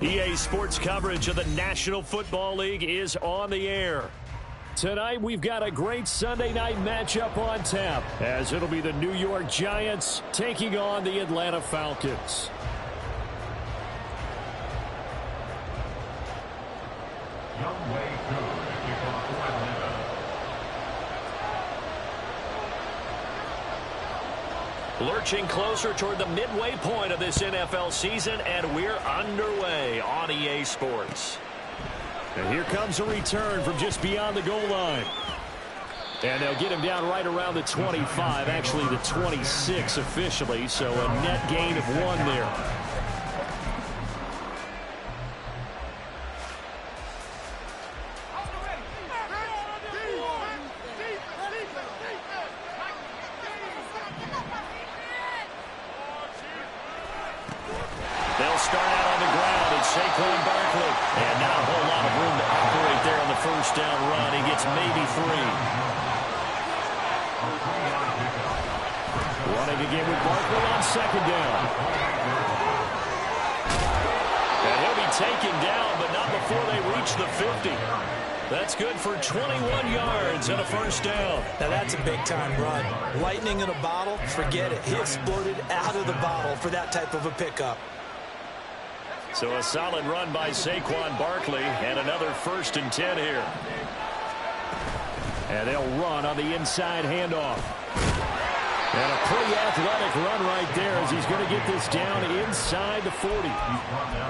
EA Sports coverage of the National Football League is on the air. Tonight, we've got a great Sunday night matchup on tap, as it'll be the New York Giants taking on the Atlanta Falcons. Lurching closer toward the midway point of this NFL season, and we're underway on EA Sports. And here comes a return from just beyond the goal line. And they'll get him down right around the 25, actually the 26 officially, so a net gain of 1 there. They'll start out on the ground, and Saquon Barkley. And not a whole lot of room to operate there on the first down run. He gets maybe 3. Running again with Barkley on second down. And he'll be taken down, but not before they reach the 50. That's good for 21 yards and a first down. Now that's a big-time run. Lightning in a bottle, forget it. He exploded out of the bottle for that type of a pickup. So a solid run by Saquon Barkley, and another 1st and 10 here. And they'll run on the inside handoff. And a pretty athletic run right there as he's going to get this down inside the 40.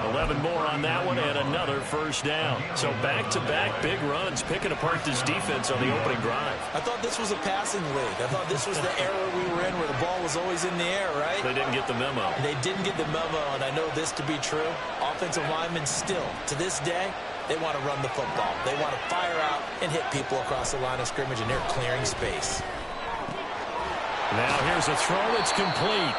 11 more on that one and another first down. So back-to-back big runs, picking apart this defense on the opening drive. I thought this was a passing league. I thought this was the era we were in where the ball was always in the air, right? They didn't get the memo. They didn't get the memo, and I know this to be true. Offensive linemen still, to this day, they want to run the football. They want to fire out and hit people across the line of scrimmage, and they're clearing space. Now here's a throw that's complete.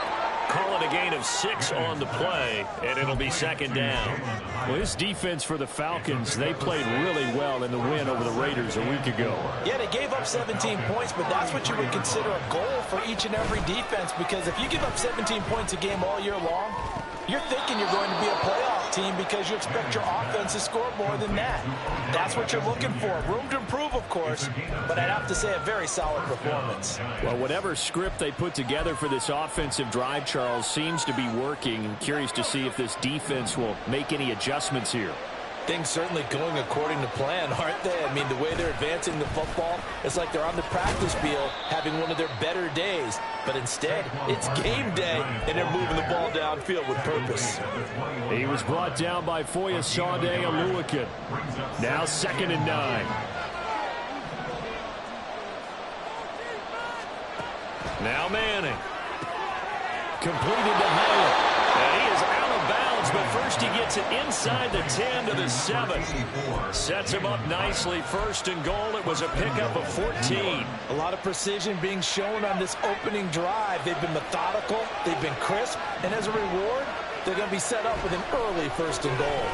Call it a gain of 6 on the play, and it'll be second down. Well, this defense for the Falcons, they played really well in the win over the Raiders a week ago. Yeah, they gave up 17 points, but that's what you would consider a goal for each and every defense, because if you give up 17 points a game all year long, you're thinking you're going to be a playoff team because you expect your offense to score more than that. That's what you're looking for. Room to improve, of course, but I'd have to say a very solid performance. Well, whatever script they put together for this offensive drive, Charles, seems to be working. I'm curious to see if this defense will make any adjustments here. Things certainly going according to plan, aren't they? I mean, the way they're advancing the football, it's like they're on the practice field having one of their better days. But instead, it's game day, and they're moving the ball downfield with purpose. He was brought down by Foyesade Oluwakin. Now 2nd and 9. Now Manning. Completed to Hyatt. And he is out of bounds, but first he gets it inside the 10 to the 7. Sets him up nicely. 1st and goal. It was a pickup of 14. A lot of precision being shown on this opening drive. They've been methodical. They've been crisp. And as a reward, they're going to be set up with an early 1st and goal.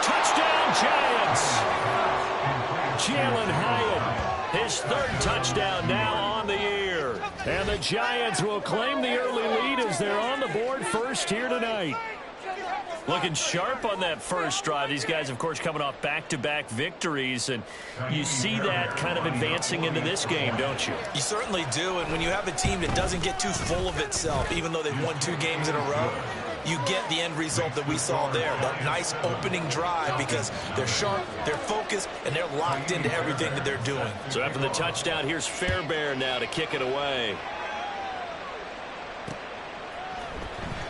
Touchdown, Giants! Jalen Hyatt, his 3rd touchdown now on the year. And the Giants will claim the early lead as they're on the board first here tonight. Looking sharp on that first drive. These guys, of course, coming off back-to-back victories, and you see that kind of advancing into this game, don't you? You certainly do, and when you have a team that doesn't get too full of itself, even though they've won 2 games in a row, you get the end result that we saw there, that nice opening drive, because they're sharp, they're focused, and they're locked into everything that they're doing. So after the touchdown, here's Fairbairn now to kick it away.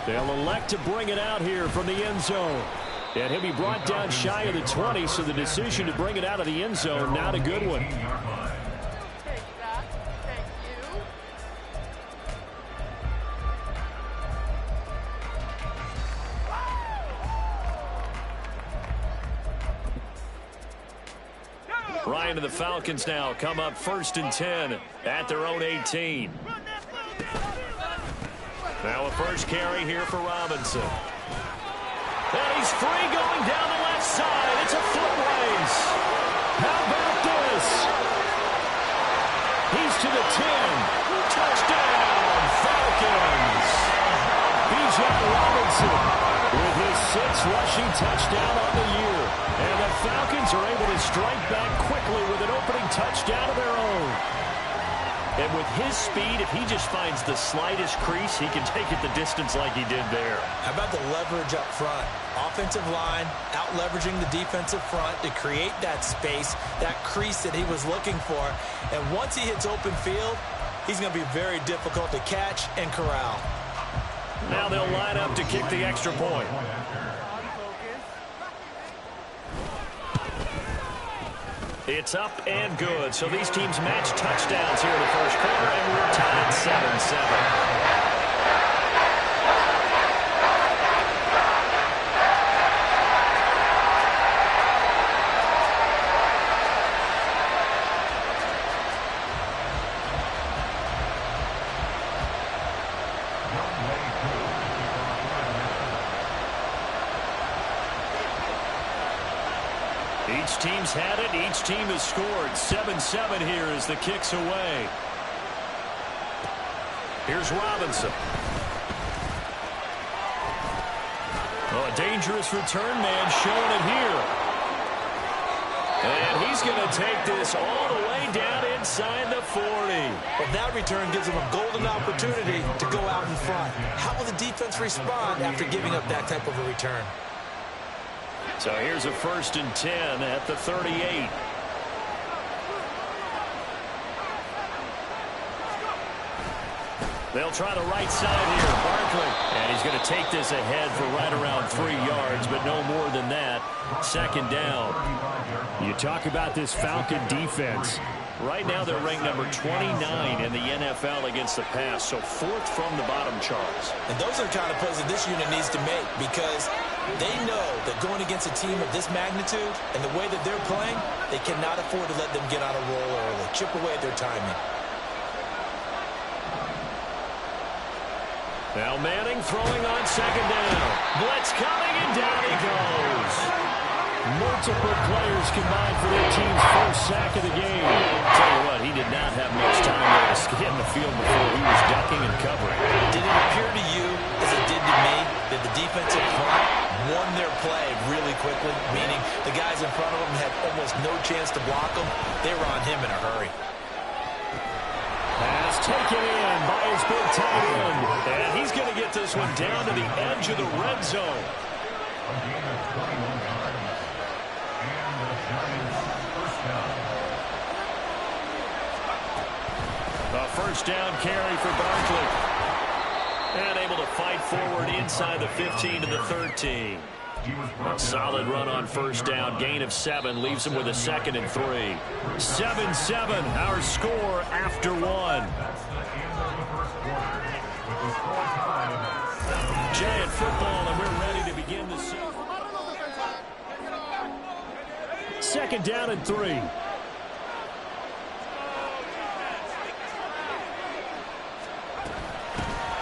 They'll elect to bring it out here from the end zone. And he'll be brought down shy of the 20, so the decision to bring it out of the end zone, not a good one. Ryan and the Falcons now come up 1st and 10 at their own 18. Now a first carry here for Robinson. And he's free going down the left side. It's a foot race. How about this? He's to the 10. Touchdown, Falcons. Bijan Robinson with his 6th rushing touchdown on the year. And the Falcons are able to strike back quickly with an opening touchdown of their own. And with his speed, if he just finds the slightest crease, he can take it the distance like he did there. How about the leverage up front? Offensive line out-leveraging the defensive front to create that space, that crease that he was looking for. And once he hits open field, he's going to be very difficult to catch and corral. Now they'll line up to kick the extra point. It's up and good. So these teams match touchdowns here in the first quarter, and we're tied 7-7. Each team's had it. Each team has scored. 7-7 here as the kick's away. Here's Robinson. Oh, a dangerous return man showing it here. And he's going to take this all the way down inside the 40. Well, that return gives him a golden opportunity to go out in front. How will the defense respond after giving up that type of a return? So here's a 1st and 10 at the 38. They'll try the right side here. Barkley. And he's going to take this ahead for right around 3 yards, but no more than that. 2nd down. You talk about this Falcon defense. Right now they're ranked number 29 in the NFL against the pass, so 4th from the bottom, Charles. And those are the kind of plays that this unit needs to make because they know that going against a team of this magnitude and the way that they're playing, they cannot afford to let them get on a roll early. Chip away at their timing. Now Manning throwing on 2nd down. Blitz coming, and down he goes. Multiple players combined for their team's first sack of the game. Tell you what, he did not have much time there to get in the field before he was ducking and covering. Did it appear to you, as it did to me, that the defensive front won their play really quickly? Meaning the guys in front of them had almost no chance to block him. They were on him in a hurry. Pass taken in by his big tight end. And he's going to get this one down to the edge of the red zone. A 1st down carry for Barkley. And able to fight forward inside the 15 to the 13. A solid run on 1st down. Gain of 7 leaves him with a 2nd and 3. 7-7, our score after 1. Giant football, and we're ready to begin the second. 2nd down and 3.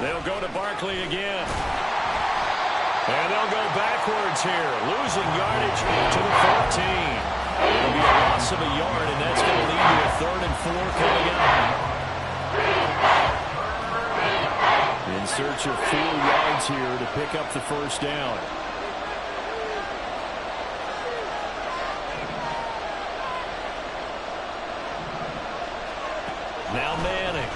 They'll go to Barkley again. And they'll go backwards here, losing yardage to the 14. It'll be a loss of a yard, and that's going to lead to a 3rd and 4 coming up. In search of 4 yards here to pick up the 1st down. Now Manning.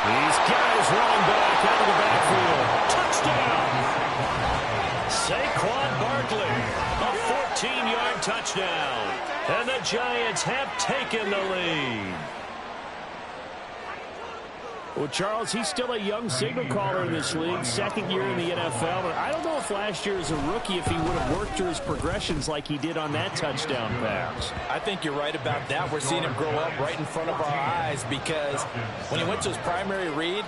These guys running back out of the backfield. Touchdown! Saquon Barkley, a 14-yard touchdown. And the Giants have taken the lead. Well, Charles, he's still a young signal caller in this league, 2nd year in the NFL. But I don't know if last year as a rookie, if he would have worked through his progressions like he did on that touchdown pass. I think you're right about that. We're seeing him grow up right in front of our eyes because when he went to his primary read,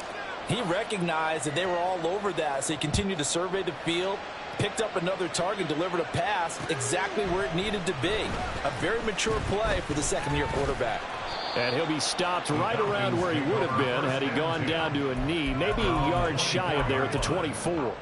he recognized that they were all over that. So he continued to survey the field, picked up another target, delivered a pass exactly where it needed to be. A very mature play for the 2nd-year quarterback. And he'll be stopped right around where he would have been had he gone down to a knee, maybe a yard shy of there at the 24.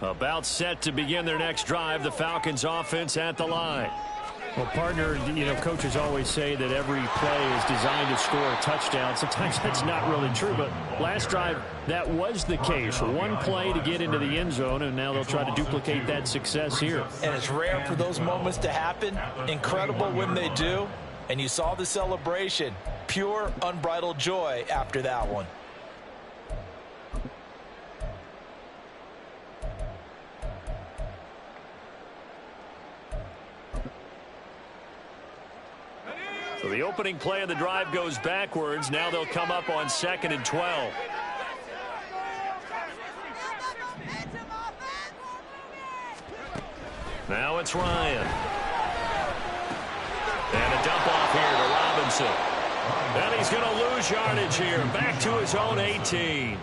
About set to begin their next drive, the Falcons offense at the line. Well, partner, coaches always say that every play is designed to score a touchdown. Sometimes that's not really true, but last drive, that was the case. One play to get into the end zone, and now they'll try to duplicate that success here. And it's rare for those moments to happen. Incredible when they do. And you saw the celebration. Pure, unbridled joy after that one. So the opening play of the drive goes backwards. Now they'll come up on 2nd and 12. Now it's Ryan. And a dump off here to Robinson. And he's going to lose yardage here. Back to his own 18.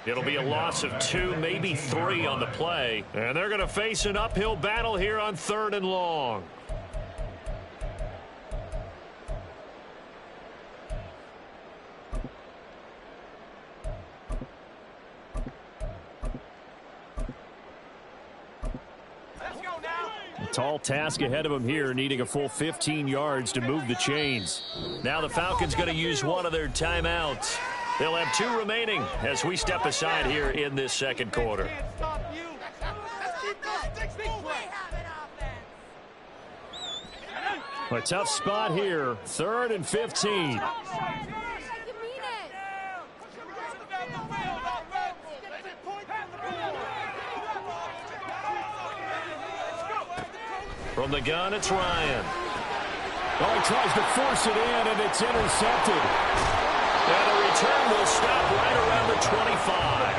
It'll be a loss of 2, maybe 3 on the play. And they're going to face an uphill battle here on 3rd and long. Tall task ahead of him here, needing a full 15 yards to move the chains. Now the Falcons going to use one of their timeouts. They'll have 2 remaining as we step aside here in this second quarter. A tough spot here, 3rd and 15. From the gun, it's Ryan. Oh, he tries to force it in, and it's intercepted. And the return will stop right around the 25.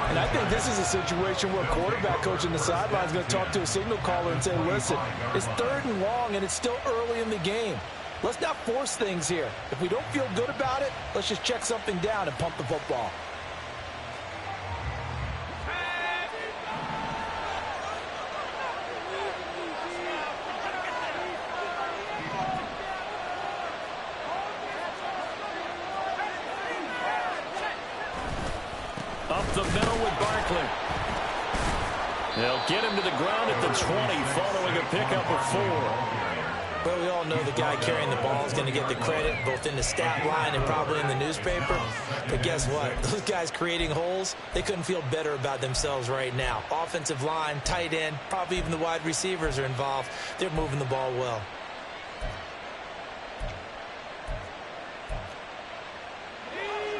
And I think this is a situation where a quarterback coach on the sideline is going to talk to a signal caller and say, listen, it's 3rd and long, and it's still early in the game. Let's not force things here. If we don't feel good about it, let's just check something down and pump the football. Up the middle with Barkley. They'll get him to the ground at the 20 following a pickup of 4. Well, we all know the guy carrying the ball is going to get the credit both in the stat line and probably in the newspaper. But guess what? Those guys creating holes, they couldn't feel better about themselves right now. Offensive line, tight end, probably even the wide receivers are involved. They're moving the ball well.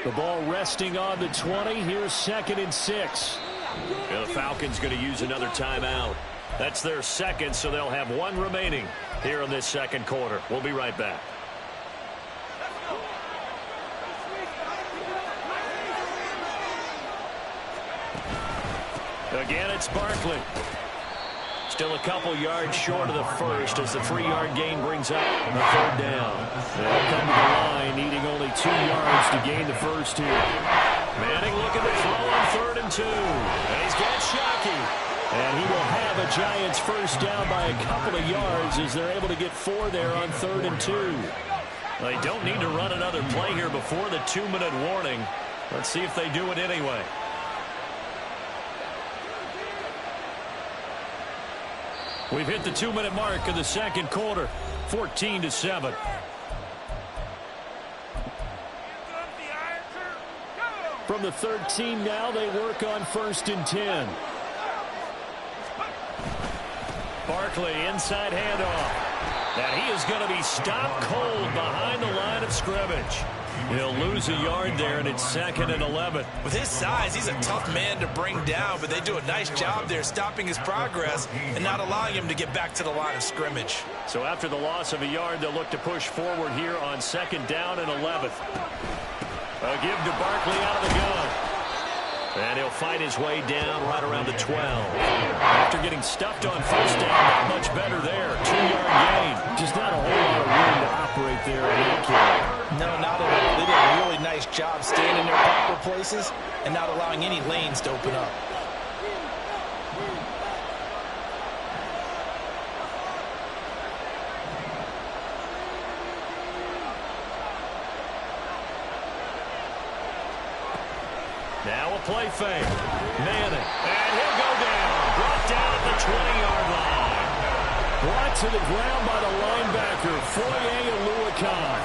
The ball resting on the 20. Here's 2nd and 6. Yeah, the Falcons going to use another timeout. That's their second, so they'll have 1 remaining here in this second quarter. We'll be right back. Again, it's Barkley. Still a couple yards short of the first as the 3-yard gain brings up a 3rd down. They'll come to the line, needing only 2 yards to gain the first here. Manning looking to throw on 3rd and 2. And he's got Shockey. And he will have a Giants first down by a couple of yards as they're able to get 4 there on 3rd and 2. They don't need to run another play here before the 2-minute warning. Let's see if they do it anyway. We've hit the 2-minute mark of the second quarter, 14-7. From the 13 now, they work on 1st and 10. Barkley, inside handoff. And he is going to be stopped cold behind the line of scrimmage. He'll lose a yard there, and it's 2nd and 11. With his size, he's a tough man to bring down, but they do a nice job there stopping his progress and not allowing him to get back to the line of scrimmage. So after the loss of a yard, they'll look to push forward here on 2nd down and 11. A give to Barkley out of the gun. And he'll fight his way down right around the 12. After getting stuffed on 1st down, not much better there. 2-yard gain. Just not a whole lot of room to operate there in that carry. No, not at all. They did a really nice job staying in their proper places and not allowing any lanes to open up. Now a play fake. Manning. And he'll go Brought to the ground by the linebacker, Foye Oluokun.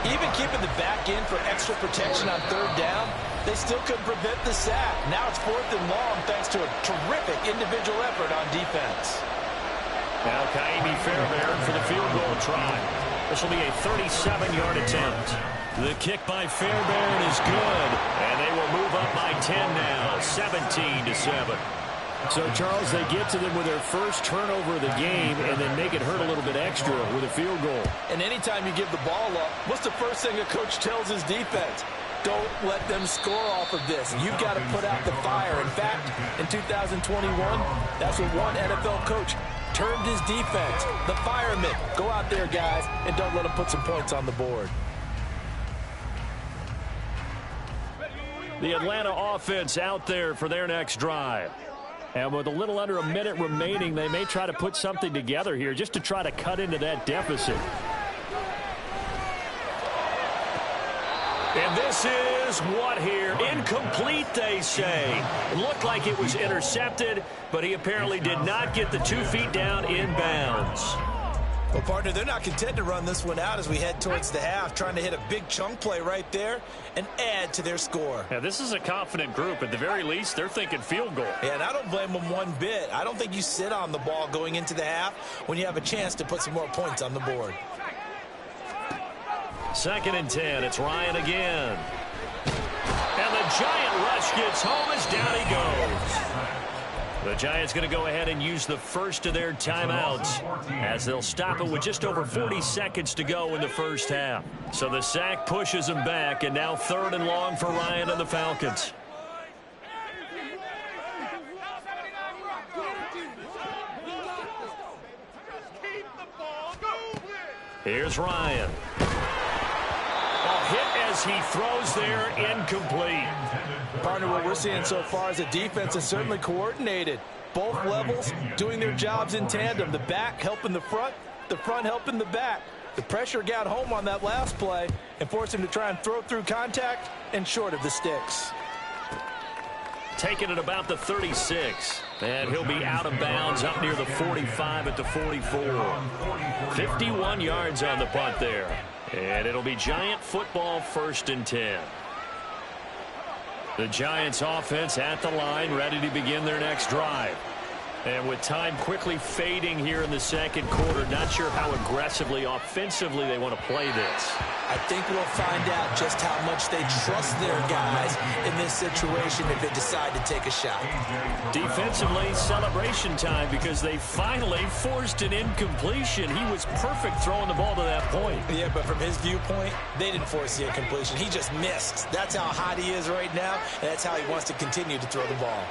Even keeping the back in for extra protection on third down, they still couldn't prevent the sack. Now it's 4th and long thanks to a terrific individual effort on defense. Now Kaimi Fairbairn for the field goal try. This will be a 37-yard attempt. The kick by Fairbairn is good, and they will move up by 10 now, 17-7. So, Charles, they get to them with their first turnover of the game and then make it hurt a little bit extra with a field goal. And anytime you give the ball up, what's the first thing a coach tells his defense? Don't let them score off of this. You've got to put out the fire. In fact, in 2021, that's what one NFL coach termed his defense, the firemen. Go out there, guys, and don't let them put some points on the board. The Atlanta offense out there for their next drive. And with a little under a minute remaining, they may try to put something together here just to try to cut into that deficit. And this is what here? Incomplete, they say. It looked like it was intercepted, but he apparently did not get the 2 feet down in bounds. Well, partner, they're not content to run this one out as we head towards the half, trying to hit a big chunk play right there and add to their score. Now, this is a confident group. At the very least, they're thinking field goal. Yeah, and I don't blame them one bit. I don't think you sit on the ball going into the half when you have a chance to put some more points on the board. 2nd and 10. It's Ryan again. And the Giant rush gets home as down he goes. The Giants going to go ahead and use the first of their timeouts as they'll stop it with just over 40 seconds to go in the first half. So the sack pushes them back, and now 3rd and long for Ryan and the Falcons. Here's Ryan. Hit as he throws there, incomplete. Partner, what we're seeing so far is the defense is certainly coordinated. Both levels doing their jobs in tandem. The back helping the front helping the back. The pressure got home on that last play and forced him to try and throw through contact and short of the sticks. Taking it about the 36. And he'll be out of bounds up near the 45 at the 44. 51 yards on the punt there. And it'll be Giant football, 1st and 10. The Giants offense at the line, ready to begin their next drive. And with time quickly fading here in the second quarter, not sure how aggressively, offensively they want to play this. I think we'll find out just how much they trust their guys in this situation if they decide to take a shot. Defensively, celebration time because they finally forced an incompletion. He was perfect throwing the ball to that point. Yeah, but from his viewpoint, they didn't force the incompletion. He just missed. That's how hot he is right now, and that's how he wants to continue to throw the ball.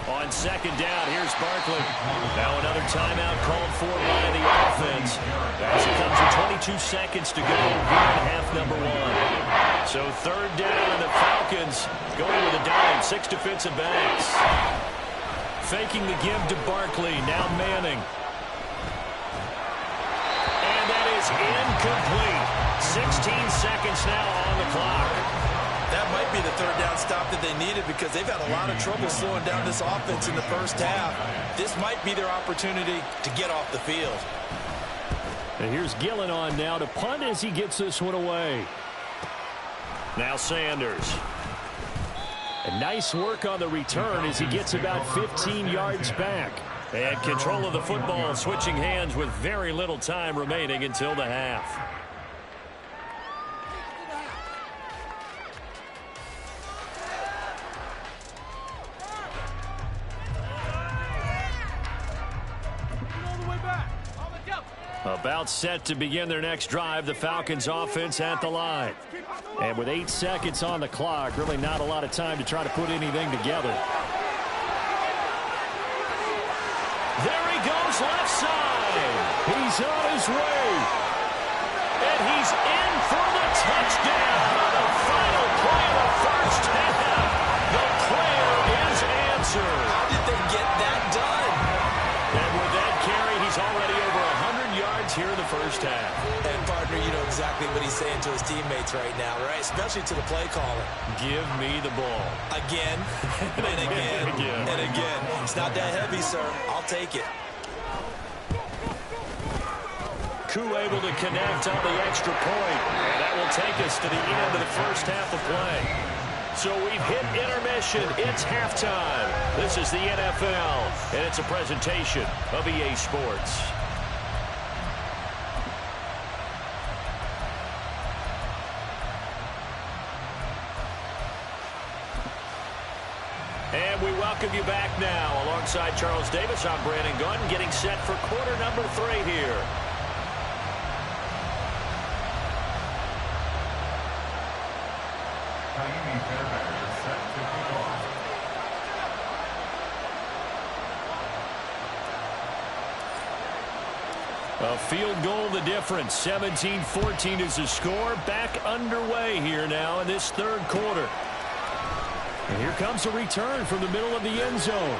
On 2nd down, here's Barkley. Now another timeout called for by the offense. As it comes with 22 seconds to go here in half number 1. So 3rd down, and the Falcons going with a dime. 6 defensive backs. Faking the give to Barkley. Now Manning. And that is incomplete. 16 seconds now on the clock. That might be the 3rd down stop that they needed because they've had a lot of trouble slowing down this offense in the first half. This might be their opportunity to get off the field. And here's Gillen on now to punt as he gets this one away. Now Sanders. And nice work on the return as he gets about 15 yards back. And control of the football, switching hands with very little time remaining until the half. About set to begin their next drive, the Falcons offense at the line. And with 8 seconds on the clock, really not a lot of time to try to put anything together. There he goes, left side. He's on his way. And he's in for the touchdown. The final play of the first half. The prayer is answered. How did they get that done? And with that carry, he's already over 100 yards here in the first half. And partner, you know exactly what he's saying to his teammates right now, right? Especially to the play caller. Give me the ball. Again, and again, and again. It's not that heavy, sir. I'll take it. Koo able to connect on the extra point. And that will take us to the end of the first half of play. So we've hit intermission. It's halftime. This is the NFL, and it's a presentation of EA Sports. And we welcome you back now. Alongside Charles Davis, I'm Brandon Gunn, getting set for quarter number 3 here. A field goal the difference. 17-14 is the score. Back underway here now in this third quarter. And here comes a return from the middle of the end zone.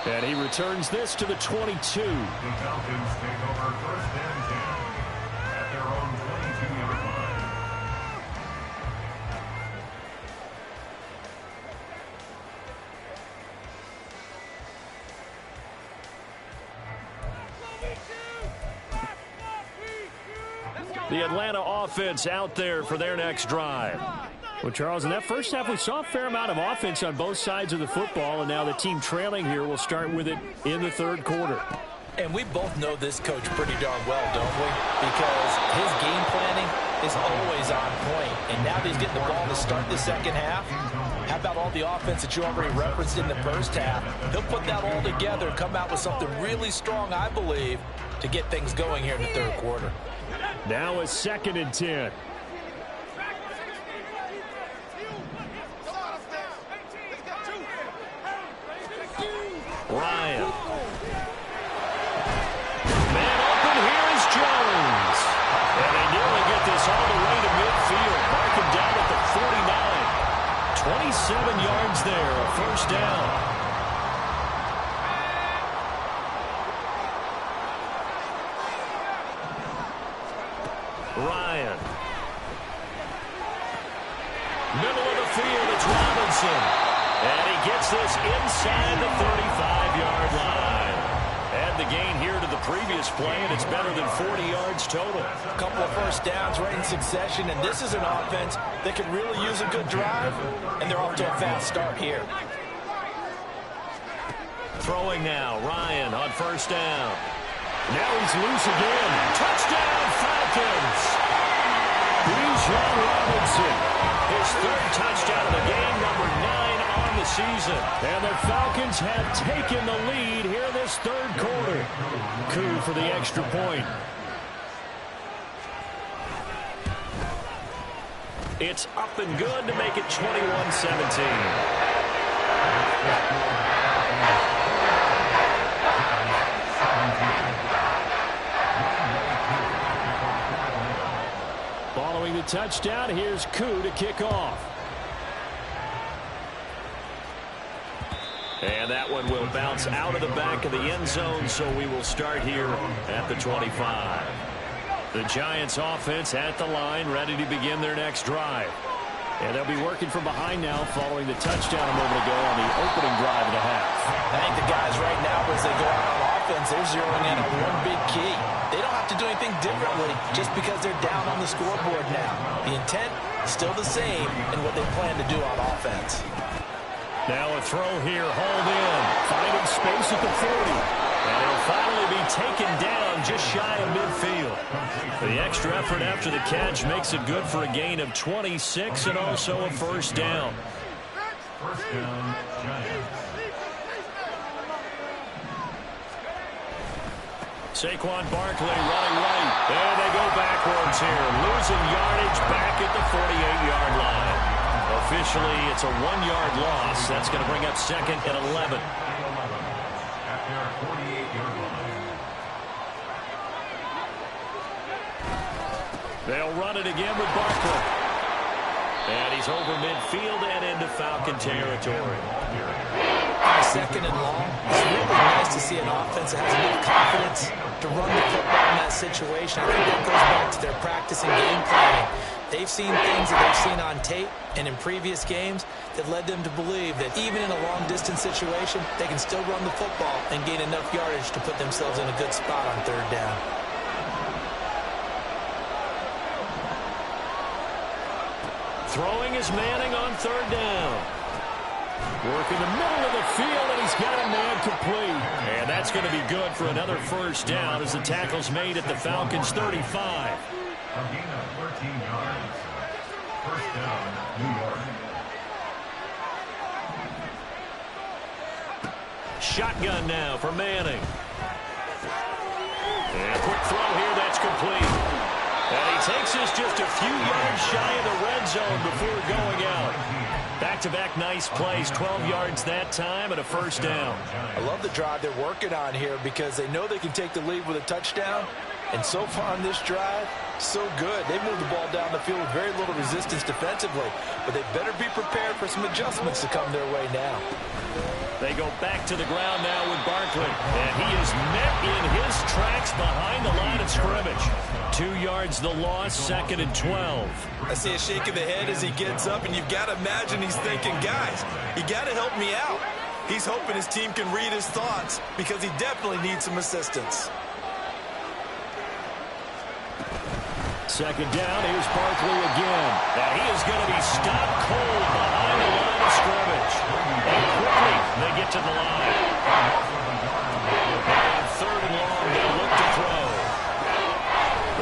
And he returns this to the 22. The Falcons take over first and 10 at their own 22-yard line. The Atlanta offense out there for their next drive. Well, Charles, in that first half, we saw a fair amount of offense on both sides of the football, and now the team trailing here will start with it in the third quarter. And we both know this coach pretty darn well, don't we? Because his game planning is always on point. And now that he's getting the ball to start the second half, how about all the offense that you already referenced in the first half? He'll put that all together and come out with something really strong, I believe, to get things going here in the third quarter. Now a 2nd and 10. Ryan. Man open, here is Jones. And they nearly get this all the way to midfield. Mark him down at the 49. 27 yards there, a first down. Ryan. Middle of the field, it's Robinson. And he gets this inside the 35-yard line. And the gain here to the previous play, and it's better than 40 yards total. A couple of first downs right in succession, and this is an offense that could really use a good drive, and they're off to a fast start here. Throwing now, Ryan on first down. Now he's loose again. Touchdown, Falcons! Bijan Robinson, his 3rd touchdown of the game, number 9 on the season. And the Falcons have taken the lead here in this third quarter. Koo for the extra point. It's up and good to make it 21-17. Following the touchdown, here's Koo to kick off. And that one will bounce out of the back of the end zone, so we will start here at the 25. The Giants offense at the line, ready to begin their next drive. And they'll be working from behind now following the touchdown a moment ago on the opening drive of the half. I think the guys right now, as they go out on offense, they're zeroing in on one big key. They don't have to do anything differently just because they're down on the scoreboard now. The intent still the same in what they plan to do on offense. Now a throw here, hauled in, finding space at the 40. And he'll finally be taken down just shy of midfield. The extra effort after the catch makes it good for a gain of 26 and also a first down. First down, Giants. Saquon Barkley running right. And they go backwards here. Losing yardage back at the 48-yard line. Officially, it's a 1-yard loss. That's going to bring up 2nd and 11. At their 48-yard line. They'll run it again with Barkley. And he's over midfield and into Falcon territory. 2nd and long. It's really nice to see an offense that has enough confidence to run the football in that situation. I think that goes back to their practice and game planning. They've seen things that they've seen on tape and in previous games that led them to believe that even in a long-distance situation, they can still run the football and gain enough yardage to put themselves in a good spot on third down. Throwing is Manning on third down. Work in the middle of the field, and he's got a man complete. And that's going to be good for another first down as the tackle's made at the Falcons' 35. A gain of 13 yards. First down, New York. Shotgun now for Manning. And a quick throw here, that's complete. And he takes us just a few yards shy of the red zone before going out. Back-to-back nice plays, 12 yards that time and a first down. I love the drive they're working on here because they know they can take the lead with a touchdown. And so far on this drive, so good. They moved the ball down the field with very little resistance defensively. But they better be prepared for some adjustments to come their way now. They go back to the ground now with Barkley. And he is met in his tracks behind the line of scrimmage. 2 yards the loss, 2nd and 12. I see a shake of the head as he gets up, and you've got to imagine he's thinking, guys, you got to help me out. He's hoping his team can read his thoughts because he definitely needs some assistance. 2nd down, here's Barkley again. And he is going to be stopped cold behind the line of scrimmage. And quickly, they get to the line. And 3rd and long, they'll look to throw.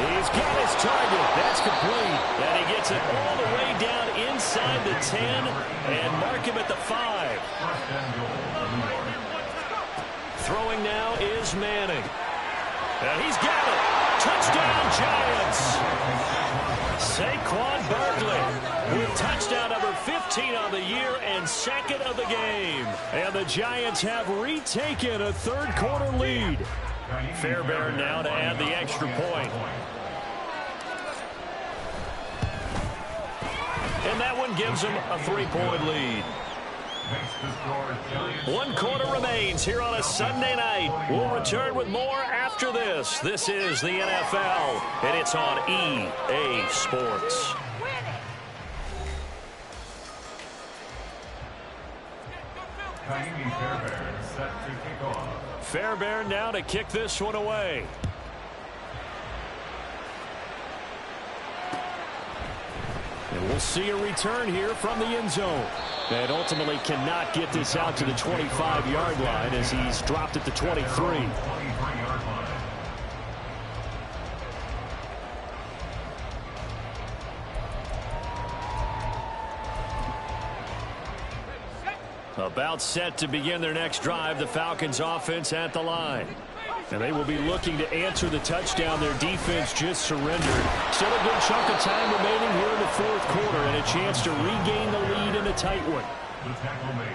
He's got his target. That's complete. And he gets it all the way down inside the 10 and mark him at the 5. Throwing now is Manning. And he's got it. Touchdown, Giants. Saquon Barkley with touchdown number 15 on the year and 2nd of the game. And the Giants have retaken a third-quarter lead. Fairbairn now to add the extra point. And that one gives them a 3-point lead. 1 quarter remains here on a Sunday night. We'll return with more after this. This is the NFL, and it's on EA Sports. Fairbairn set to kick off. Fairbairn now to kick this one away. And we'll see a return here from the end zone. And ultimately cannot get this out to the 25-yard line as he's dropped at the 23. 23-yard line. About set to begin their next drive, the Falcons offense at the line. And they will be looking to answer the touchdown their defense just surrendered. Still a good chunk of time remaining here in the 4th quarter and a chance to regain the lead in a tight one.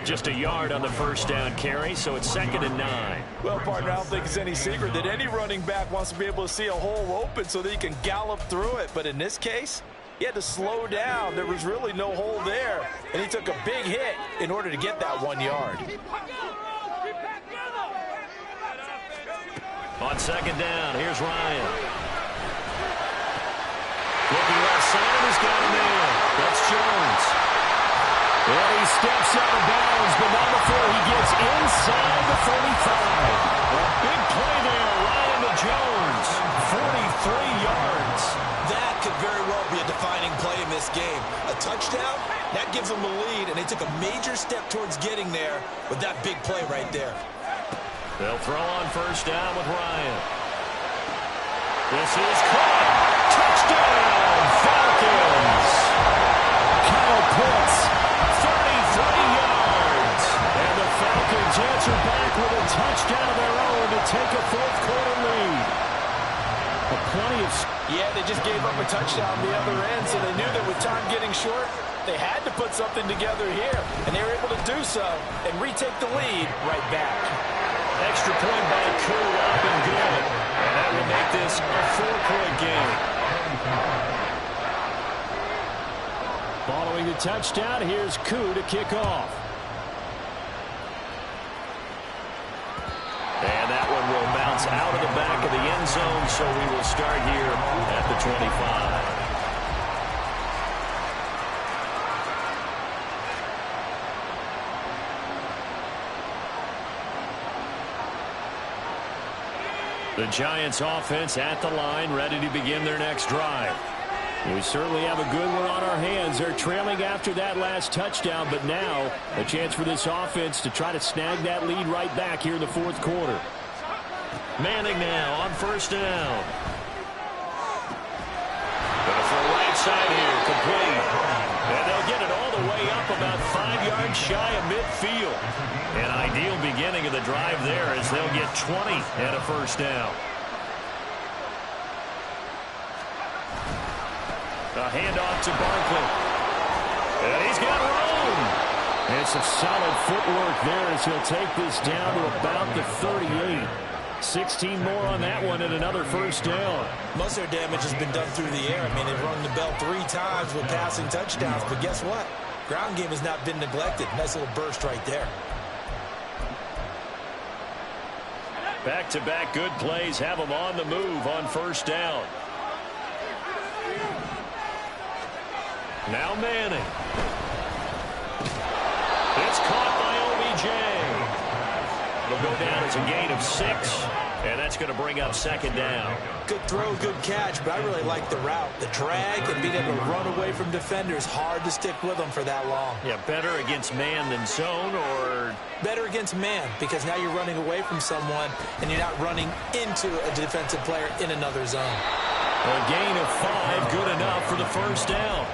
Just a yard on the first down carry, so it's 2nd and 9. Well, partner, I don't think it's any secret that any running back wants to be able to see a hole open so that he can gallop through it. But in this case, he had to slow down. There was really no hole there, and he took a big hit in order to get that 1 yard. On 2nd down, here's Ryan. Looking left side, he's got him in. That's Jones. And he steps out of bounds, but not before he gets inside the 35. A big play there, Ryan to Jones. 43 yards. That could very well be a defining play in this game. A touchdown, that gives them the lead, and they took a major step towards getting there with that big play right there. They'll throw on first down with Ryan. This is caught. Touchdown, Falcons. Kyle Pitts, 33 yards. And the Falcons answer back with a touchdown of their own to take a 4th quarter lead. Yeah, they just gave up a touchdown the other end, so they knew that with time getting short, they had to put something together here. And they were able to do so and retake the lead right back. Extra point by Koo up and good. And that will make this a 4-point game. Following the touchdown, here's Koo to kick off. And that one will bounce out of the back of the end zone, so we will start here at the 25. The Giants offense at the line, ready to begin their next drive. We certainly have a good one on our hands. They're trailing after that last touchdown, but now a chance for this offense to try to snag that lead right back here in the fourth quarter. Manning now on first down. Going for a right side here, complete. And they'll get it all the way up about 5 yards shy of midfield. An ideal beginning of the drive there as they'll get 20 and a first down. A handoff to Barkley. And he's got room. And some solid footwork there as he'll take this down to about the 38. 16 more on that one and another first down. Most of their damage has been done through the air. I mean, they've rung the bell 3 times with passing touchdowns. But guess what? Ground game has not been neglected. Nice little burst right there. Back-to-back good plays have them on the move on first down. Now Manning. It's caught by OBJ. It'll go down as a gain of 6, and that's going to bring up second down. Good throw, good catch, but I really like the route. The drag and being able to run away from defenders, hard to stick with them for that long. Yeah, better against man than zone, or? Better against man, because now you're running away from someone, and you're not running into a defensive player in another zone. A gain of 5, good enough for the first down.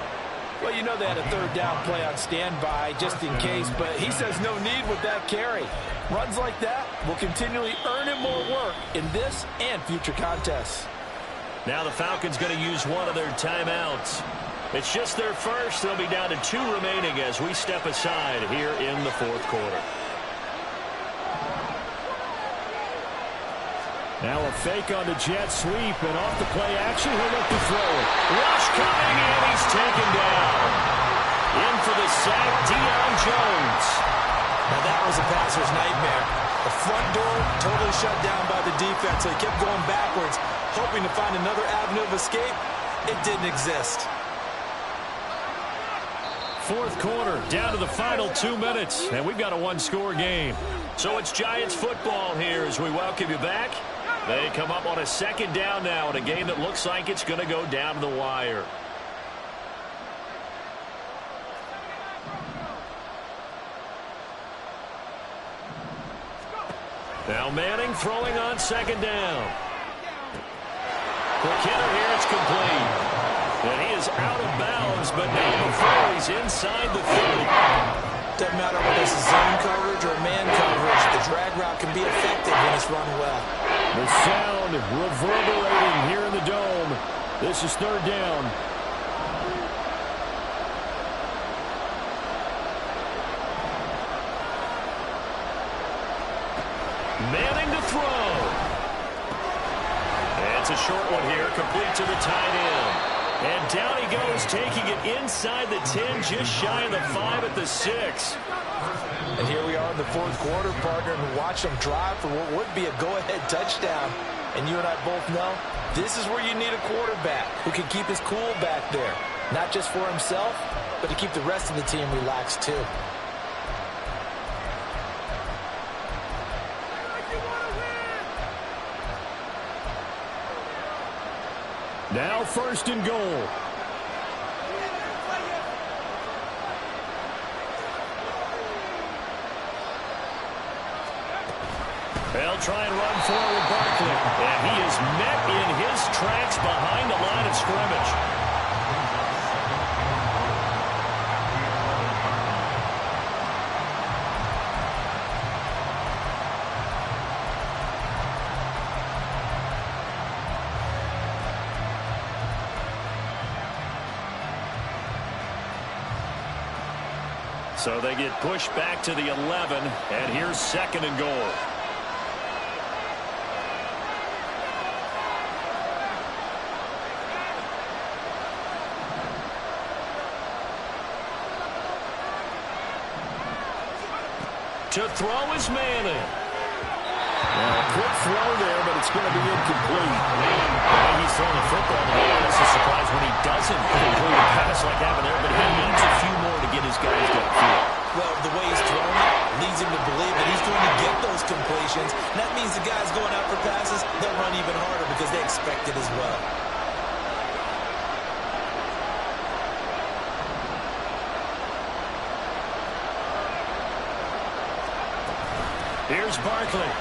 Well, you know they had a third down play on standby just in case, but he says no need with that carry. Runs like that will continually earn him more work in this and future contests. Now the Falcons going to use one of their timeouts. It's just their first. They'll be down to 2 remaining as we step aside here in the fourth quarter. Now a fake on the jet sweep, and off the play action, he'll look to throw it. Rush coming, and he's taken down. In for the sack, Deion Jones. Now that was a passer's nightmare. The front door totally shut down by the defense, so he kept going backwards, hoping to find another avenue of escape. It didn't exist. Fourth quarter, down to the final 2 minutes, and we've got a 1-score game. So it's Giants football here as we welcome you back. They come up on a second down now in a game that looks like it's going to go down to the wire. Now Manning throwing on second down. Quick hitter here, it's complete. And he is out of bounds, but not before he's inside the 30. Doesn't matter whether it's zone coverage or man coverage, the drag route can be effective when it's run well. The sound reverberating here in the dome. This is third down. Manning to throw. And it's a short one here, complete to the tight end. And down he goes, taking it inside the 10, just shy of the 5 at the 6. And here we are in the fourth quarter, partner, and watch them drive for what would be a go-ahead touchdown. And you and I both know this is where you need a quarterback who can keep his cool back there. Not just for himself, but to keep the rest of the team relaxed too. Now first and goal. They'll try and run forward Barkley. And he is met in his tracks behind the line of scrimmage. So they get pushed back to the 11, and here's second and goal. To throw is Manning. Now, a quick throw there, but it's going to be incomplete. Man, the way he's throwing the football, to be honest, is surprised when he doesn't complete a pass like that there, but he needs a few more to get his guys downfield. Well, the way he's throwing it leads him to believe that he's going to get those completions. And that means the guys going out for passes, they'll run Here's Barkley.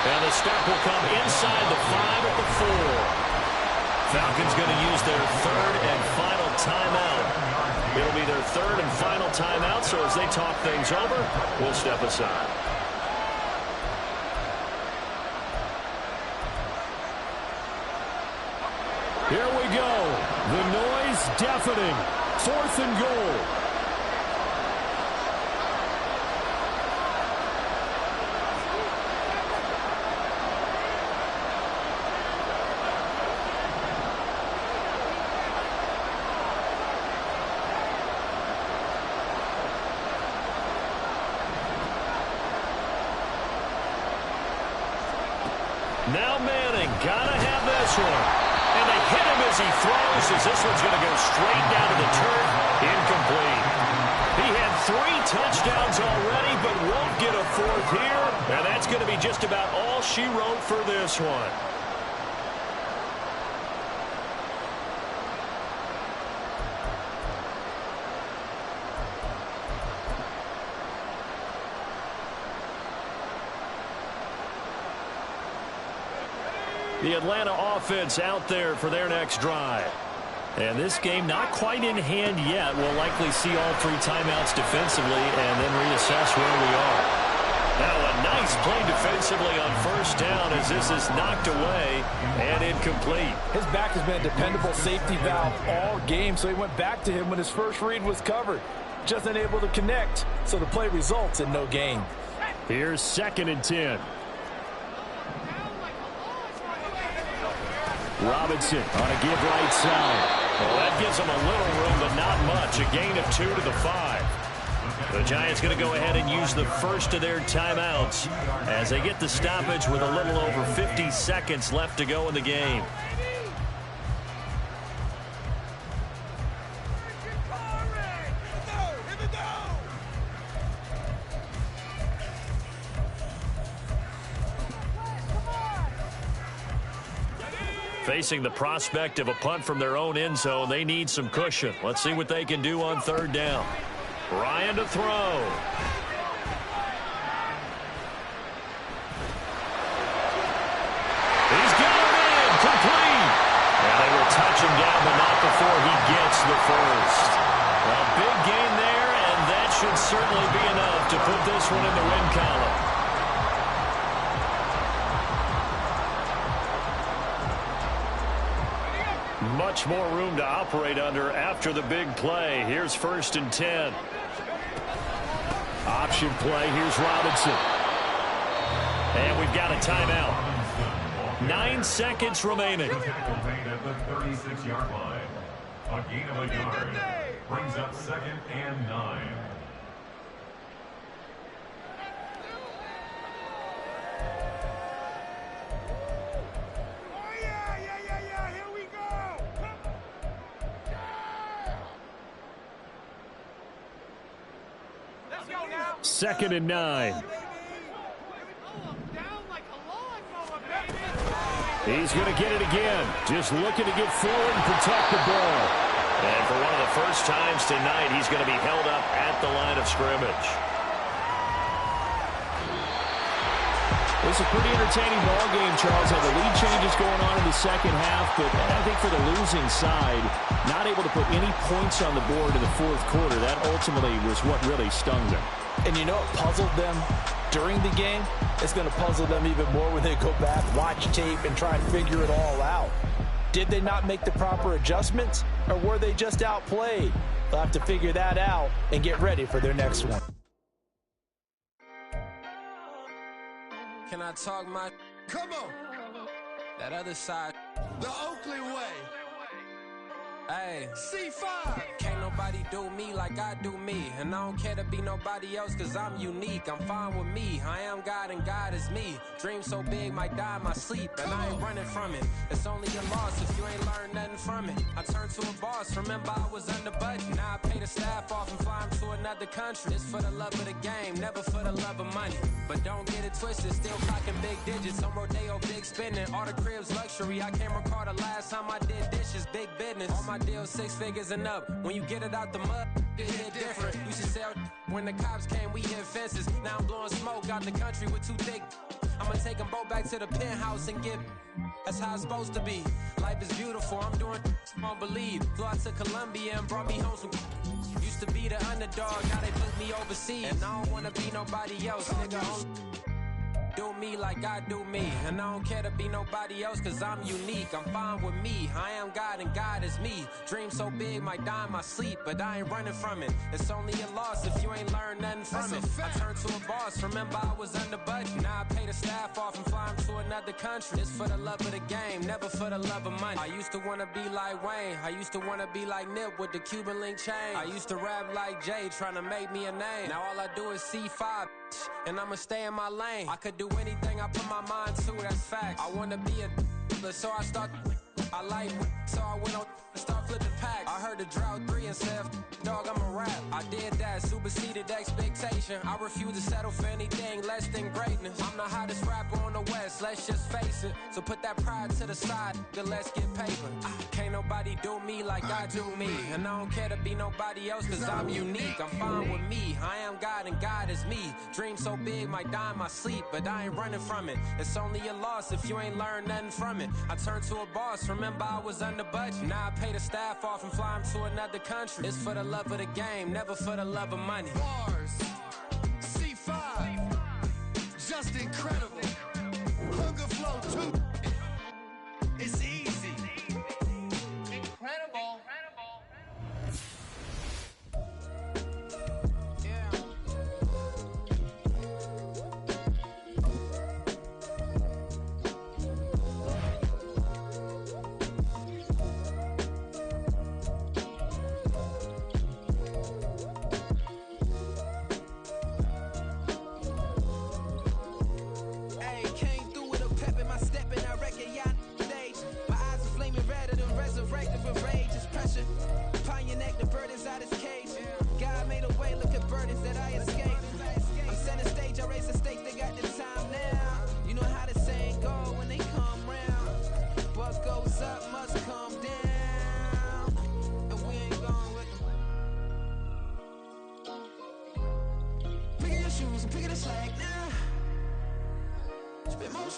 And the stop will come inside the 5 at the 4. Falcons going to use their third and final timeout. It'll be their third and final timeout, so as they talk things over, we'll step aside. Here we go. The noise deafening. 4th and goal. Now Manning, gotta have this one. And they hit him as he throws, as this one's going to go straight down to the turf. Incomplete. He had 3 touchdowns already, but won't get a 4th here. And that's going to be just about all she wrote for this one. The Atlanta offense out there for their next drive. And this game not quite in hand yet. We'll likely see all 3 timeouts defensively and then reassess where we are. Now a nice play defensively on first down as this is knocked away and incomplete. His back has been a dependable safety valve all game, so he went back to him when his first read was covered. Just unable to connect, so the play results in no gain. Here's 2nd and 10. Robinson on a give right side. Well, that gives them a little room, but not much. A gain of 2 to the 5. The Giants going to go ahead and use the first of their timeouts as they get the stoppage with a little over 50 seconds left to go in the game. Facing the prospect of a punt from their own end zone, they need some cushion. Let's see what they can do on 3rd down. Ryan to throw. He's got it in, complete. And they will touch him down, but not before he gets the first. A big gain there, and that should certainly be enough to put this one in the win column. Much more room to operate under after the big play. Here's 1st and 10. Option play. Here's Robinson. And we've got a timeout. 9 seconds remaining. At the 36-yard line. A gain of a yard. Brings up 2nd and 9. Second and 9. He's going to get it again. Just looking to get forward and protect the ball. And for one of the first times tonight, he's going to be held up at the line of scrimmage. It's a pretty entertaining ball game, Charles. Had the lead changes going on in the second half, but I think for the losing side, not able to put any points on the board in the 4th quarter. That ultimately was what really stung them. And you know what puzzled them during the game? It's going to puzzle them even more when they go back, watch tape, and try and figure it all out. Did they not make the proper adjustments, or were they just outplayed? They'll have to figure that out and get ready for their next one. Can I talk my... Come on! That other side. The Oakley way. Hey. C5. Can't nobody do me like I do me. And I don't care to be nobody else cause I'm unique. I'm fine with me. I am God and God is me. Dream so big might die in my sleep. And I ain't running from it. It's only a loss if you ain't learned nothing from it. I turned to a boss. Remember I was under budget. Now I pay the staff off and fly him to another another country. It's for the love of the game, never for the love of money. But don't get it twisted, still clocking big digits. On Rodeo, big spending, all the cribs luxury. I can't recall the last time I did dishes, big business. All my deals 6 figures and up. When you get it out the mud, it hit different. Used to sell when the cops came, we hit fences. Now I'm blowing smoke out the country with 2 thick. I'ma take them both back to the penthouse and get. That's how it's supposed to be. Life is beautiful, I'm doing won't believe. Flew out to Colombia and brought me home some. Used to be the underdog, now they put me overseas. And I don't wanna be nobody else, nigga. Do me like I do me. And I don't care to be nobody else, cause I'm unique. I'm fine with me, I am God and God is me. Dream so big, might die in my sleep, but I ain't running from it. It's only a loss if you ain't learned nothing from it. I turned to a boss, remember I was under budget. Now I pay the staff off and fly them to another country. It's for the love of the game, never for the love of money. I used to wanna be like Wayne, I used to wanna be like Nip with the Cuban link chain. I used to rap like Jay, trying to make me a name. Now all I do is C5, and I'ma stay in my lane. I could do anything I put my mind to, that's fact. I wanna be a so I start. I like so I went on and start flipping packs. I heard the drought 3 and said, dog, I'm a rap. I did that, superseded expectation. I refuse to settle for anything less than greatness. I'm the hottest rapper on the West, let's just face it. So put that pride to the side, then let's get paper. Can't nobody do me like I do me. And I don't care to be nobody else, cause I'm unique. I'm fine with me, I am God and God is me. Dream so big, might die in my sleep, but I ain't running from it. It's only a loss if you ain't learned nothing from it. I turned to a boss, remember I was under budget. Now I pay the staff off and fly them to another country. It's for the love of the game, never for the love of money. Bars, C5, just incredible. Hunger Flow 2, it's easy. Incredible.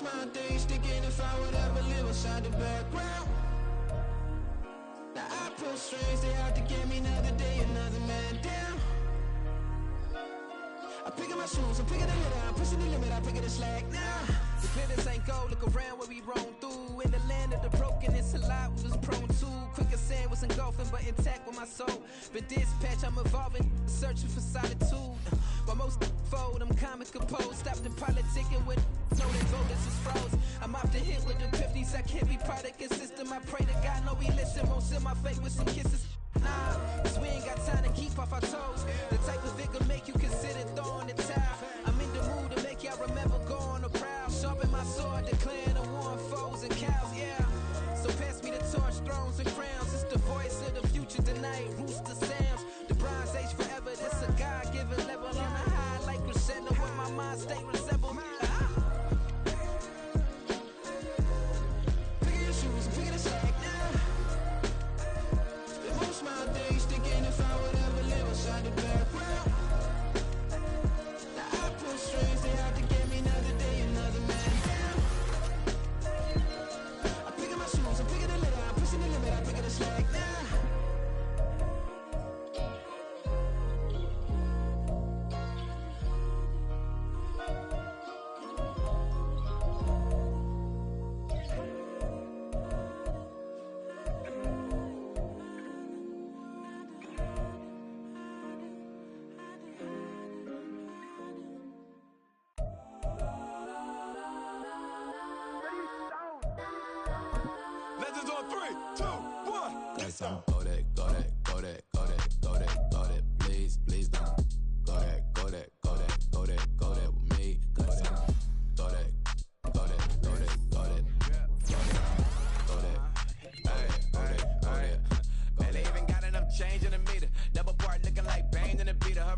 My days thinking if I would ever live inside the background. Now I pull strings, they out to get me another day, another man down. I'm picking my shoes, I'm picking the lid, I'm pushing the limit, I'm picking the slack now. The glitters ain't gold, look around where we roam through. In the land of the broken, it's a lot we was prone to. Quicker sand was engulfing, but intact with my soul. Been dispatched, I'm evolving, searching for solitude. While most fold, I'm comic composed. Stop the politicking with no that voters is froze. I'm off the hit with the 50s, I can't be product and system. I pray to God, no he listen, won't send my fate with some kisses. Nah, cause we ain't got time to keep off our toes. The type of vigor make you consider throwing the towel. I'm in the mood to make y'all remember going a proud. Sharpen my sword, declaring the war on foes and cows, yeah. So pass me the torch, thrones and crowns. It's the voice of the future tonight, rooster sounds. The bronze age forever, this a God-given level. On a high like crescendo, where my mind state resemble. Picking your shoes, picking the slack now. Spend most of my days thinking if I would ever live inside the background. Now I pull strings, they have to get me another day, another man down. I'm picking my shoes, I'm picking the lid, I'm pushing the limit, I'm picking the slack now. Legends on 3, 2, 1. Yes, I'm go that, go that, go that, go that, go that, go that. Please, please don't go that, go that, go that, go that, go that with me. Go that, go that, go that, go that, go that, go that. Man, they even got enough change in the meter. Double part looking like Bane in the beater. Her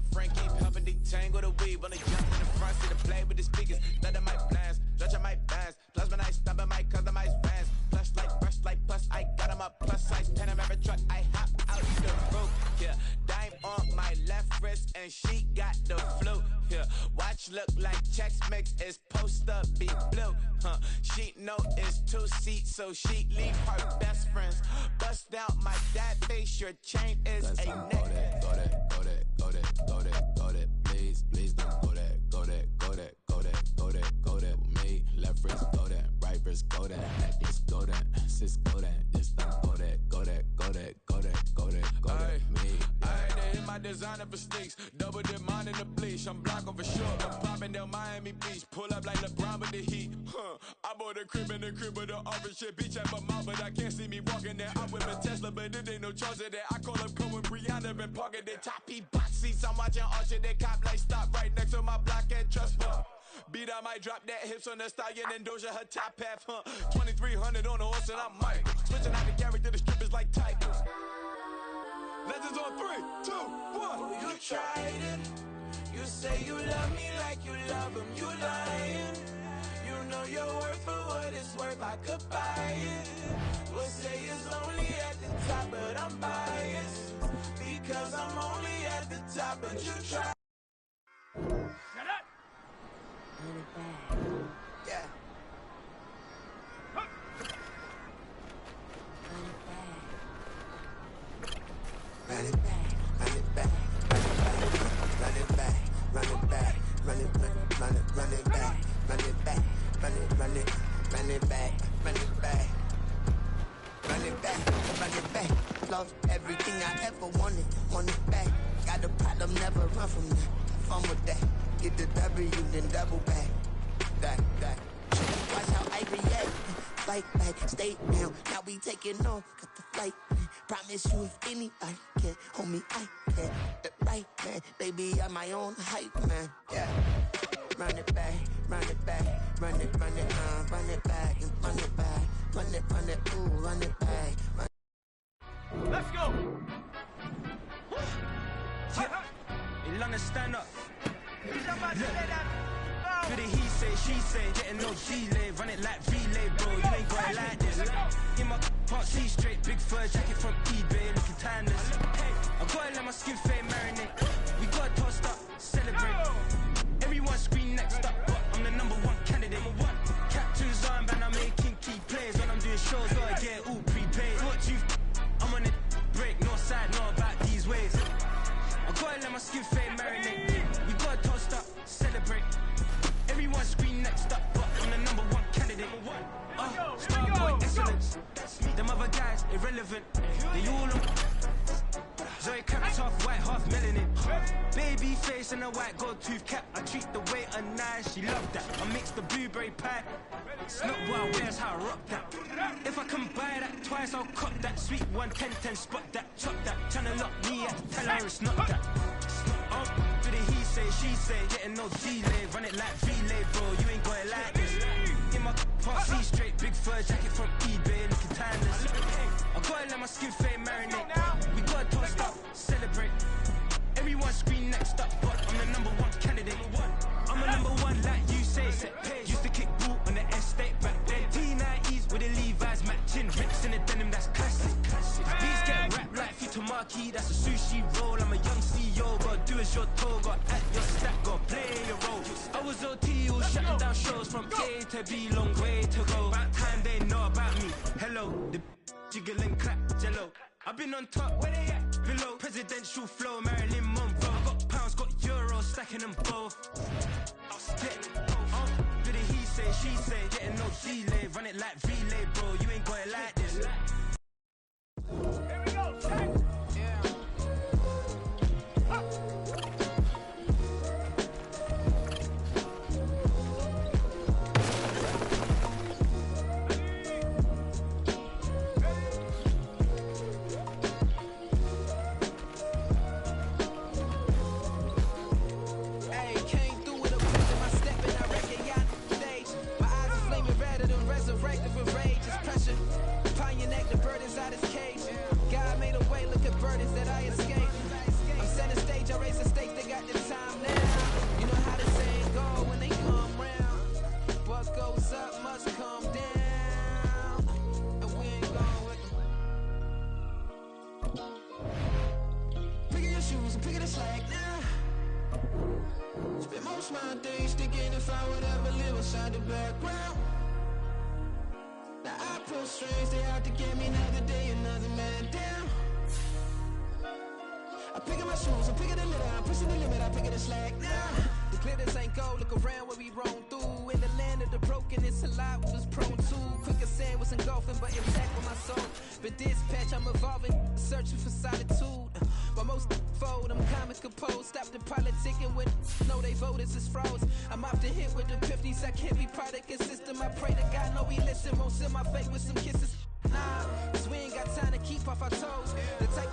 and she got the flu. Yeah, watch look like Chex Mix is post up be blue. She know it's 2 seats, so she leave her best friends. Bust out my dad face, your chain is a neck. Go that, go that, go that, go that, go that, go that, please, please don't go that, go that, go that, go that, go that, go that with me. Left wrist go that, right wrist go that, necklace go that, sis go that, just don't go that, go that, go that, go that, go that, go that with me. They hit my designer for sneaks, double dip mine in the bleach. I'm blocking for sure, I'm popping down Miami Beach. Pull up like LeBron with the heat. I bought a crib in the crib with the office shit. Beach at my mouth, but I can't see me walking there. I'm with a Tesla, but it ain't no charge of that. I call up Cohen, Brianna, been parking their top P box seats. I'm watching Archer, they cop like stop right next to my block and trust fund. Beat, I might drop that hips on the stallion and Doja her top half, 2300 on the horse and I'm Mike. Switching out the character, the strippers like Titans. Legends on 3, 2, 1. You tried it. You say you love me like you love him. You lying. You know your worth for what it's worth. I could buy it. We'll say it's only at the top, but I'm biased because I'm only at the top. But you tried. Shut up! Yeah. Run it back, run it back, run it back, run it back, run it back, run it, run it back, run it back, run it, run it, run it back, run it back, run it back, run it back. Lost everything I ever wanted, want it back. Got a problem, never run from that. Fun with that. Get the W, then double back. That. Watch how I react. Fight back, stay down. Now we taking off, got the flight. Promise you if anybody can hold me, I can. The right man, baby, I'm my own hype man. Yeah. Run it back, run it back, run it, run it, run it back, and run it back, run it, ooh, run it back. Let's go! In London, stand up. Do the he say, she say, getting no delay, run it like relay, bro, you ain't got it like this. In my part, see straight, big fur jacket from eBay, looking timeless. Hey, I gotta let my skin fade marinate. We gotta toast up, celebrate. Everyone scream next up, but I'm the #1 candidate. Captain's armband, I'm making key plays. When I'm doing shows, gotta get it all prepaid. What you, I'm on it, break, no side, know about these ways. I gotta let my skin fade marinate. We gotta toast up, celebrate. Everyone scream next up, but I'm the #1 candidate. Star boy excellence. Them other guys irrelevant. They all on. Zoe Camp's half white, half melanin. Baby face and a white gold tooth cap. I treat the waiter nice, she love that. I mix the blueberry pie. It's not what I wear, it's how I rock that. If I can buy that twice, I'll cut that. Sweet 110, spot that, chop that. Tryna lock me at, tell her it's not that. Do the he say, she say, getting no delay. Run it like relay, bro, you ain't got it like this. In my part, see straight, big fur jacket from eBay, looking timeless. I gotta let my skin fade marinate. We gotta toast up, celebrate. Everyone scream next up, but I'm the #1 candidate. I'm a #1 like you say. Used to kick ball on the estate back then. T90s with the Levi's matching. Rips in the denim, that's classic. These get wrapped like Futamaki, that's a sushi roll. I'm a young CEO, gotta do as you're told. Gotta act your stack, gotta play your role. I was OT, all shutting down shows from A to B, long way to go. About time they know about me. Hello, the jiggle and clap, jello. I've been on top, where they at? Below, presidential flow, Marilyn Monroe. Got pounds, got euros, stacking them both. I'll split. Do the he say, she say, getting no delay. Run it like relay, bro, you ain't got it like this. Here we go, check! Resurrected from rage, it's pressure. Upon your neck, the burden's out his cage. God made a way, look at burdens that I escaped. I'm setting stage, I raise the stakes, they got the time now. You know how the saying go when they come round. What goes up must come down. And we ain't going with them. Pick your shoes and pick the slack now. Spend most of my days thinking if I would ever live inside the background. Now I pull strings, they out to get me another day, another man down. I pick up my shoes, I'm picking the litter, I'm pushing the limit, I'm picking the slack now. The glitters ain't gold, look around where we roam through. In the land of the broken, it's a lot we was prone to. Quicker sand was engulfing, but intact with my soul. But dispatch, I'm evolving, searching for solitude. But most fold, I'm comic composed. Stop the politicking when know they voters is froze. I'm off the hit with the 50s, I can't be product and system. I pray to God, no, he listen, won't send my fate with some kisses. Nah, cause we ain't got time to keep off our toes. The type of